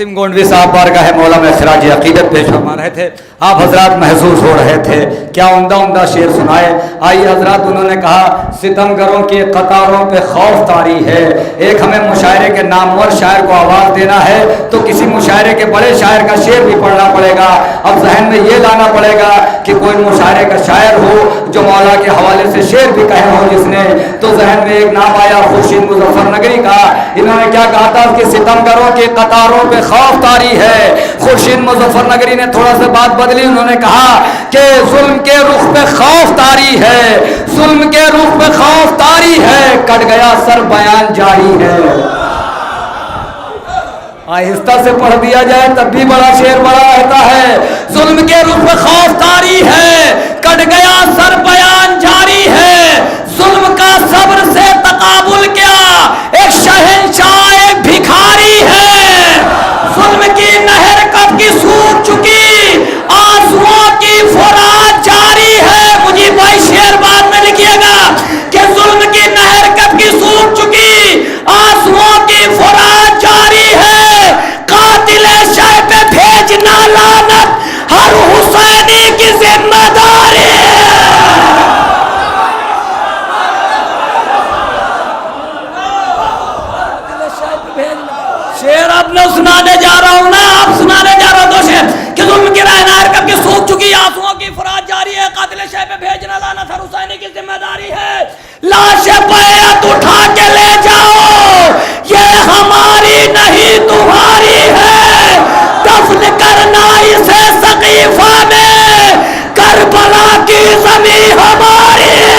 قاسم گونڈوی صاحب بارگاہ مولا میں خراج عقیدت پیش فرما رہے تھے. آپ حضرات محسوس ہو رہے تھے کیا عمدہ عمدہ شعر سنائے. آئیے حضرات, انہوں نے کہا ستمگروں کی قطاروں پہ خوف طاری ہے. ایک ہمیں مشاعرے کے نامور شاعر کو آواز دینا ہے تو کسی مشاعرے کے بڑے شاعر کا شعر بھی پڑھنا پڑے گا. اب ذہن میں یہ لانا پڑے گا کہ کوئی مشاعرے کا شاعر ہو جو مولا کے حوالے سے شعر بھی کہے ہو جس نے. تو ذہن میں ایک نام آیا خورشید مظفر نگری کا. انہوں نے کیا کہا تھا کہ ستمگروں کی قطاروں پہ خوف طاری ہے. خورشید مظفر نگری نے تھوڑا سا بات بدلی, انہوں نے کہا کہ ظلم کے رخ پہ خوف طاری ہے, ظلم کے رخ پہ خوف طاری ہے, کٹ گیا سر بیان جاری ہے. آہستہ سے پڑھ دیا جائے تب بھی بڑا شعر بڑا رہتا ہے. ظلم کے رخ پہ خوف طاری ہے, کٹ گیا سر بیان جاری ہے. ظلم کا صبر سے تقابل کیا, ایک شہنشاہ ایک بھکاری ہے. ظلم کی نہر کب کی سوکھ چکی, آنسوؤں کی فرات جاری ہے. مجھے بھائی شعر بعد میں لکھیے گا کہ ظلم کی نہر کب کی سوکھ چکی, آنسوؤں کی فرات جاری ہے. قاتل شہ پہ بھیجنا لعنت ہر حسینی کی ذمہ داری ہے. شعر اب میں سنانے جا رہا ہوں نا, اب سنانے جا رہا ہوں دو شعر کہ ظلم کی نہر کب کی سوکھ چکی, آنسوؤں کی فرات جاری ہے. قاتل شہ پہ بھیجنا لعنت ہر حسینی کی ذمہ داری ہے. لاش بیعت اٹھا کے لے جاؤ, یہ ہماری نہیں تمہاری ہے. دفن کرنا اسے سقیفہ میں, کربلا کی زمین ہماری ہے.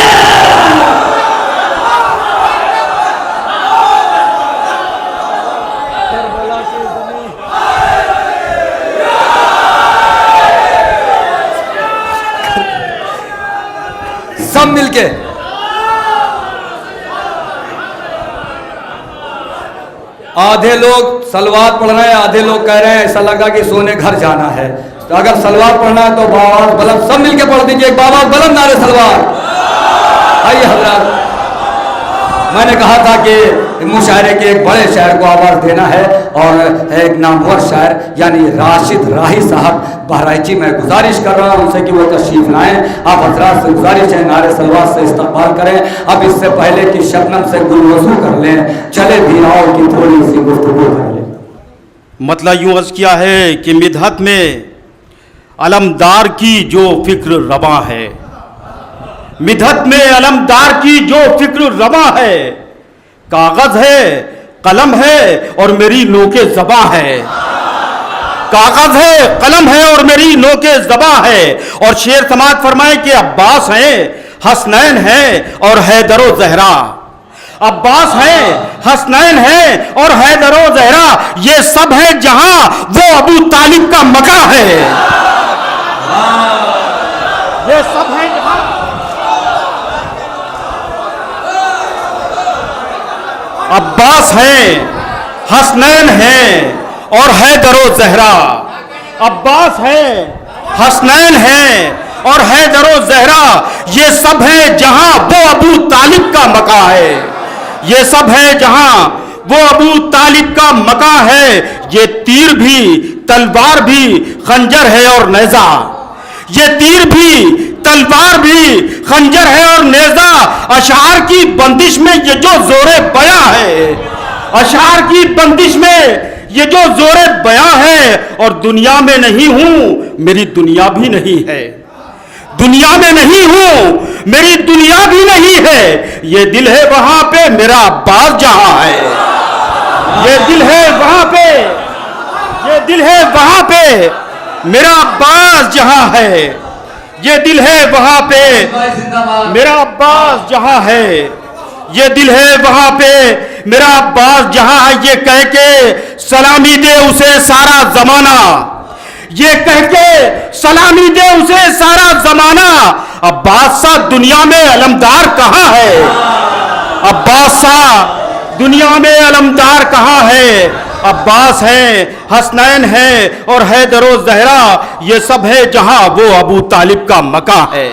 سب مل کے آدھے لوگ سلوات پڑھ رہے ہیں, آدھے لوگ کہہ رہے ہیں ایسا لگا کہ سونے گھر جانا ہے. اگر سلوات پڑھنا ہے تو باواز بلند سب مل کے پڑھ دیجئے, ایک باواز بلند نعرے سلوات. آئیے حضرات, میں نے کہا تھا کہ مشاعرے کے ایک بڑے شاعر کو آواز دینا ہے اور ایک نامور شاعر یعنی راشد راہی صاحب بہرائچی, میں گزارش کر رہا ہوں ان سے کہ وہ تشریف لائیں. آپ حضرات سے گزارش ہے نعرے سلوات سے استقبال کریں. اب اس سے پہلے کہ شبنم سے گل وضو کر لیں, چلے بھی آؤ کی تھوڑی سی گفتگو کر لیں. مطلب یوں عرض کیا ہے کہ مدحت میں علمدار کی جو فکر رواں ہے, مدحت میں علمدار کی جو فکر رواں ہے, کاغذ ہے قلم ہے اور میری نوک زباں ہے. کاغذ ہے قلم ہے اور میری نوک زباں ہے. اور شعر سماعت فرمائے کہ عباس ہیں حسنین ہیں اور حیدر و زہرا. عباس ہیں حسنین ہیں اور حیدر و زہرا, یہ سب ہے جہاں وہ ابو طالب کا مکاں ہے. یہ سب ہے جہاں عباس ہیں حسنین ہیں اور حیدر و زہرا. عباس ہیں حسنین ہیں اور حیدر و زہرا, یہ سب ہے جہاں وہ ابو طالب کا مکاں ہے. یہ سب ہے جہاں وہ ابو طالب کا مکاں ہے. یہ تیر بھی تلوار بھی خنجر ہے اور نیزہ, یہ تیر بھی تلوار بھی خنجر ہے اور نیزہ. اشعار کی بندش میں یہ جو زور بیاں ہے, اشعار کی بندش میں یہ جو زور بیاں ہے. اور دنیا میں نہیں ہوں میری دنیا بھی نہیں ہے, دنیا میں نہیں ہوں میری دنیا بھی نہیں ہے. یہ دل ہے وہاں پہ میرا عباس جہاں ہے, یہ دل ہے وہاں پہ, یہ دل ہے وہاں پہ میرا عباس جہاں ہے. یہ دل ہے وہاں پہ میرا عباس جہاں ہے, یہ دل ہے وہاں پہ میرا عباس جہاں ہے. یہ کہہ کے سلامی دے اسے سارا زمانہ, یہ کہہ کے سلامی دے اسے سارا زمانہ. عباس سا دنیا میں علمدار کہاں ہے, عباس سا دنیا میں علمدار کہاں ہے. عباس ہیں حسنین ہیں اور حیدر و زہرا, یہ سب ہے جہاں وہ ابو طالب کا مکاں ہے.